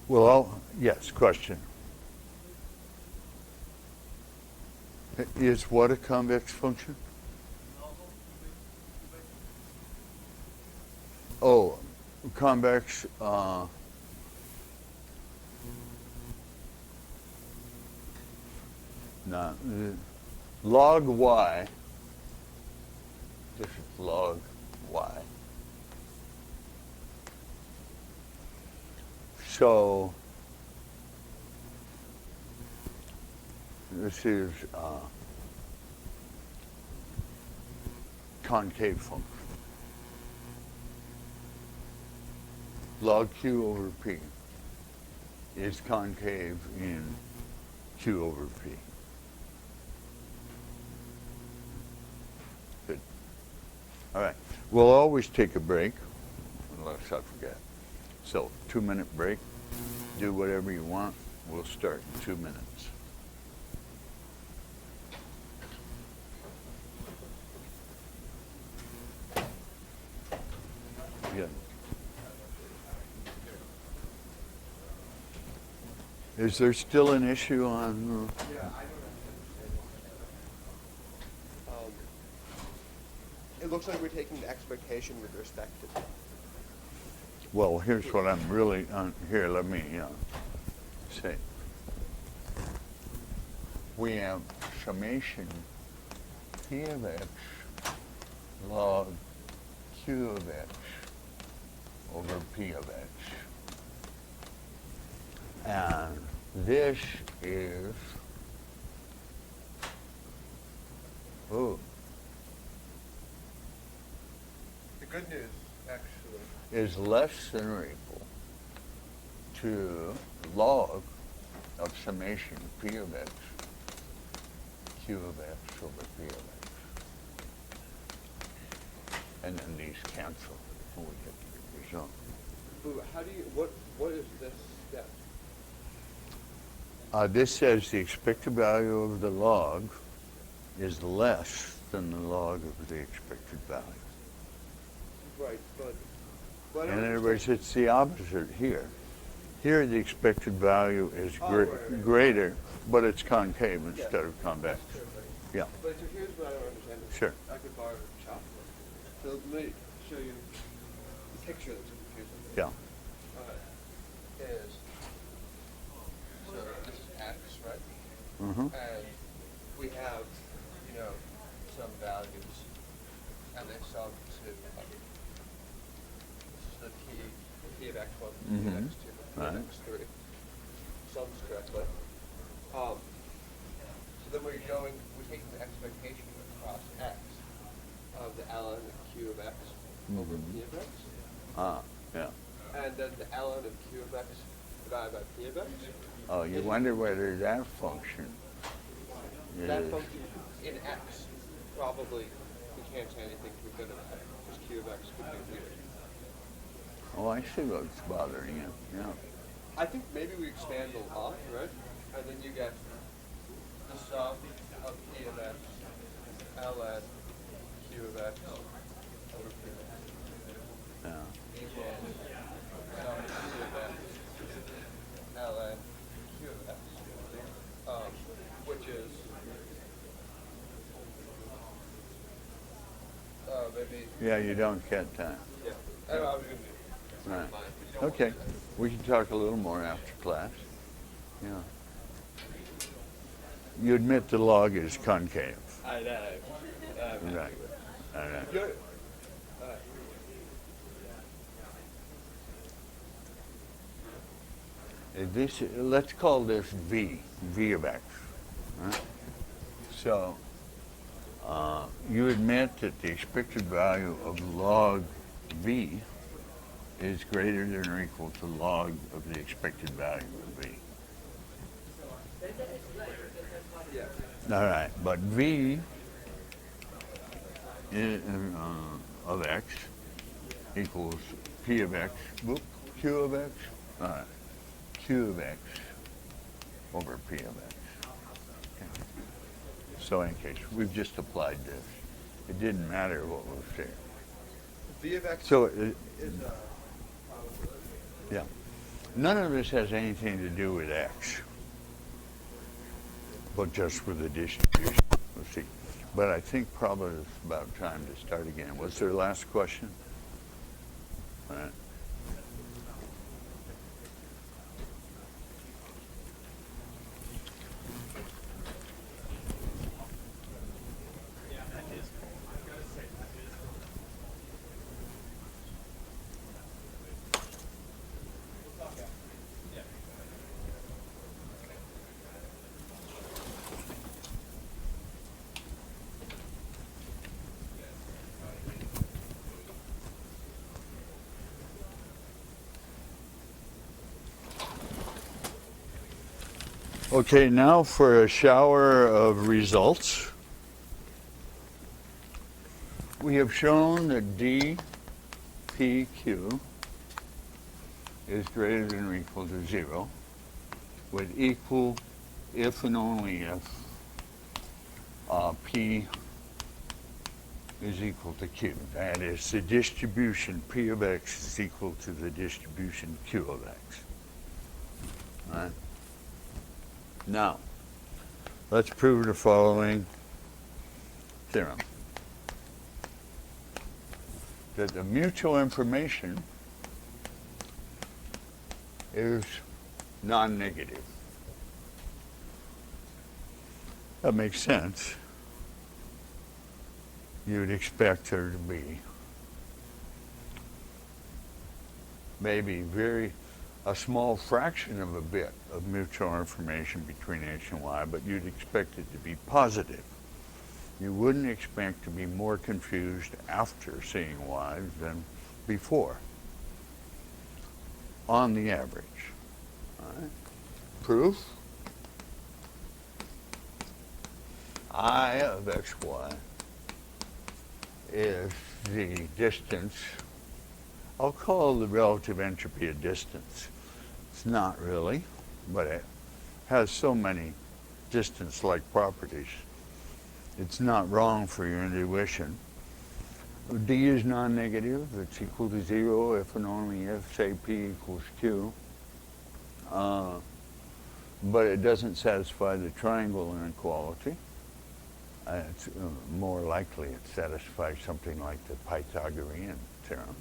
Well, yes, question. Is what a convex function? Oh, convex, no, log y, this is log y. So, this is concave function. Log q over p is concave in q over p. Good. All right. We'll always take a break, unless I forget. So, 2-minute break. Do whatever you want. We'll start in 2 minutes. Yeah. Is there still an issue on? It looks like we're taking the expectation with respect to. Well, here's what I'm really here. Let me say. We have summation p of x log q of x over p of x. And this is, The good news, actually, is less than or equal to log of summation p of x, q of x over p of x. And then these cancel when we get to the result. But how do you, what is this step? This says the expected value of the log is less than the log of the expected value. Right, but. In other words, it's the opposite here. Here, the expected value is right. greater, but it's concave instead of convex. Yeah. But so here's what I don't understand. Sure. I could borrow a chalkboard. So let me show you the picture that's confusing. Yeah. Is so this is x, right? Mm-hmm. And we have, some values, and they sum to. This is the p of x1, p of x2, p of x3. Sums correctly. So then we're taking the expectation across x of the ln of q of x over p of x. Yeah. And then the ln of q of x divided by p of x. Oh, you wonder whether that function is... That function in x, probably we can't say anything too good about it, because q of x could be weird. Oh, I see what's bothering you. Yeah. I think maybe we expand the log, right? And then you get the sum of p of x, ln q of x over p of x. Yeah. Equals sum of p of x, ln q of x, which is maybe. Yeah, you don't get that. Yeah. I was going to. Right. Okay. We can talk a little more after class. Yeah. You admit the log is concave. I know. Right. All right. Good. Let's call this V of x. Right? So you admit that the expected value of log V is greater than or equal to log of the expected value of V. Yeah. All right, but V of x equals P of x, Q of x, Q of x over P of x. Okay. So in any case, we've just applied this. It didn't matter what was there. V of x So is yeah. None of this has anything to do with X, but just with the distribution. Let's see. But I think probably it's about time to start again. What's their last question? All right. Okay, now for a shower of results. We have shown that dpq is greater than or equal to 0, with equal if and only if p is equal to q. That is, the distribution p of x is equal to the distribution q of x. All right? Now, let's prove the following theorem. That the mutual information is non-negative. That makes sense. You would expect there to be maybe a small fraction of a bit of mutual information between x and y, but you'd expect it to be positive. You wouldn't expect to be more confused after seeing y than before, on the average. All right. Proof? I of xy is the distance. I'll call the relative entropy a distance. It's not really, but it has so many distance-like properties. It's not wrong for your intuition. D is non-negative. It's equal to 0 if and only if, say, P equals Q. But it doesn't satisfy the triangle inequality. It's more likely it satisfies something like the Pythagorean theorem.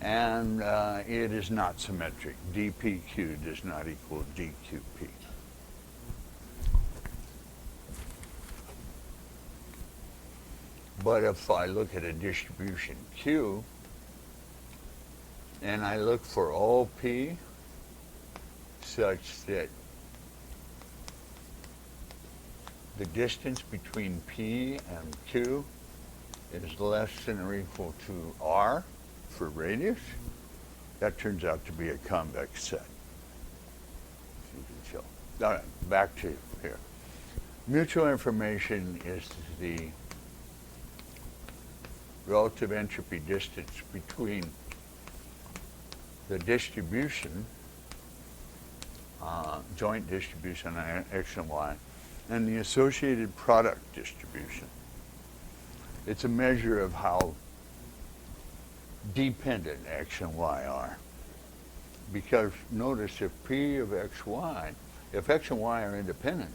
And it is not symmetric. dpq does not equal dqp. But if I look at a distribution Q, and I look for all P such that the distance between P and Q is less than or equal to R for radius, that turns out to be a convex set. So you can show. All right, back to here. Mutual information is the relative entropy distance between the distribution, joint distribution on x and y, and the associated product distribution. It's a measure of how dependent x and y are. Because notice if p of xy, if x and y are independent,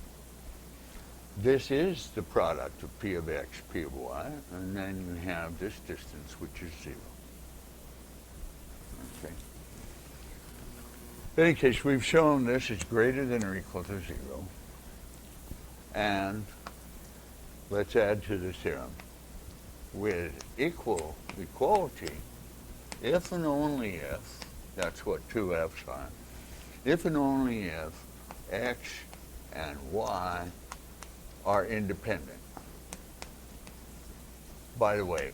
this is the product of p of x, p of y, and then you have this distance, which is 0. Okay. In any case, we've shown this is greater than or equal to 0. And let's add to the theorem. With equality, if and only if, that's what two f's are, if and only if x and y are independent. By the way,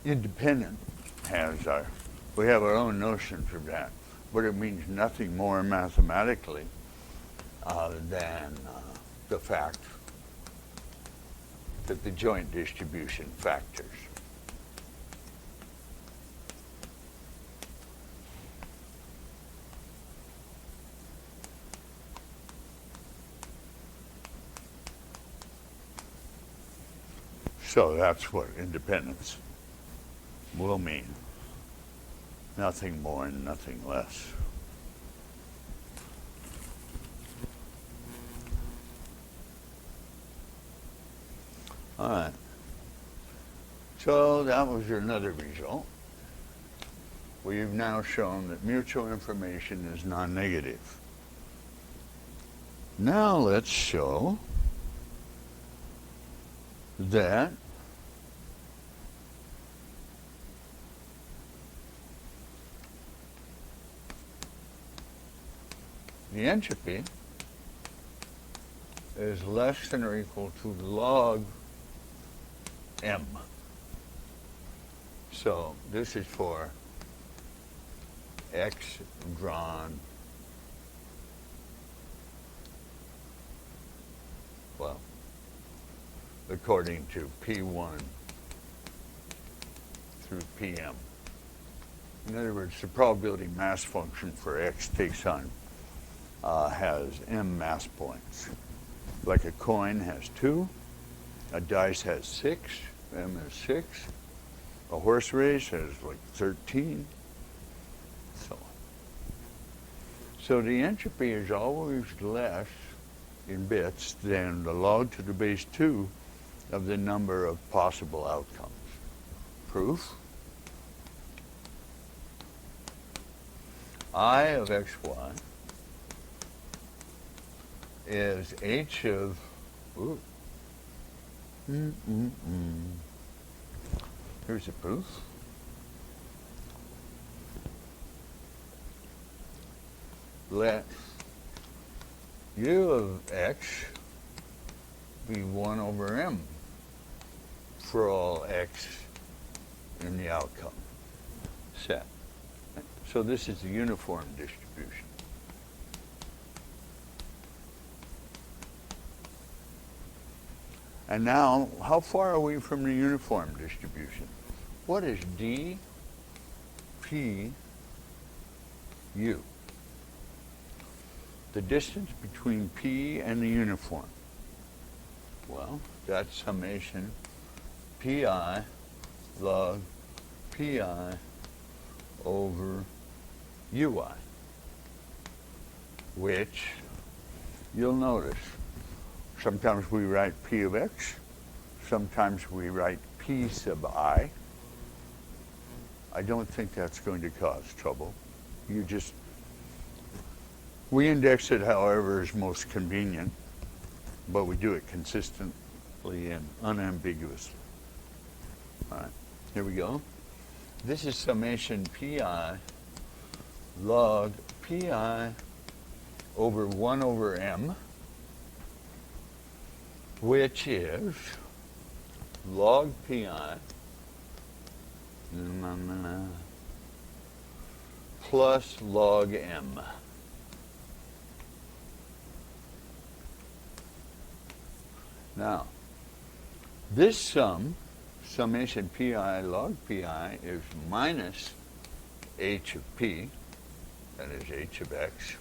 independent we have our own notion for that, but it means nothing more mathematically than the fact that the joint distribution factors. So that's what independence will mean. Nothing more and nothing less. All right. So that was another result. We've now shown that mutual information is non-negative. Now let's show that the entropy is less than or equal to log m. So this is for x drawn, well, according to P1 through PM. In other words, the probability mass function for x takes on, has m mass points. Like a coin has 2, a dice has 6, m is 6, a horse race has like 13, so on. So the entropy is always less in bits than the log to the base 2 of the number of possible outcomes. Proof? I of xy is h of, here's the proof. Let u of x be 1 over m for all x in the outcome set. So this is the uniform distribution. And now, how far are we from the uniform distribution? What is d p u? The distance between p and the uniform. Well, that's summation pi log pi over ui, which you'll notice sometimes we write p of x, sometimes we write p sub I. I don't think that's going to cause trouble. We index it however is most convenient, but we do it consistently and unambiguously. All right, here we go. This is summation pi log pi over 1 over m, which is log pi plus log m. Now, this summation pi log pi, is minus h of p, that is h of x.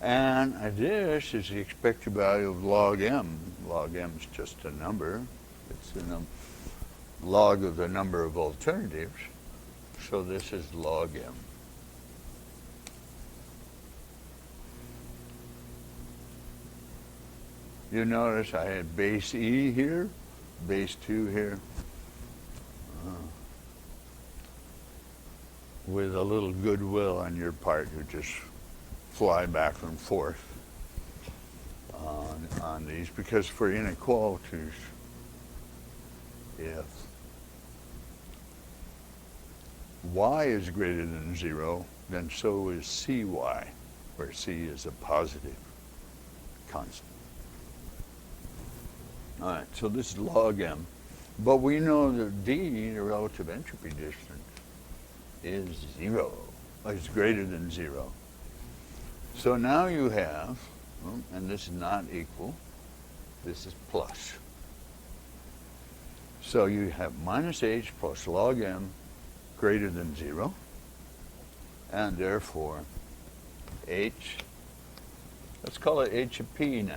And this is the expected value of log m. Log m is just a number. It's the log of the number of alternatives. So this is log m. You notice I had base e here, base 2 here, with a little goodwill on your part, you just fly back and forth on these, because for inequalities, if y is greater than 0, then so is cy, where c is a positive constant. All right, so this is log m. But we know that d, the relative entropy distance, is 0, is greater than 0. So now you have, and this is not equal, this is plus. So you have minus h plus log m greater than 0, and therefore h, let's call it h of p now.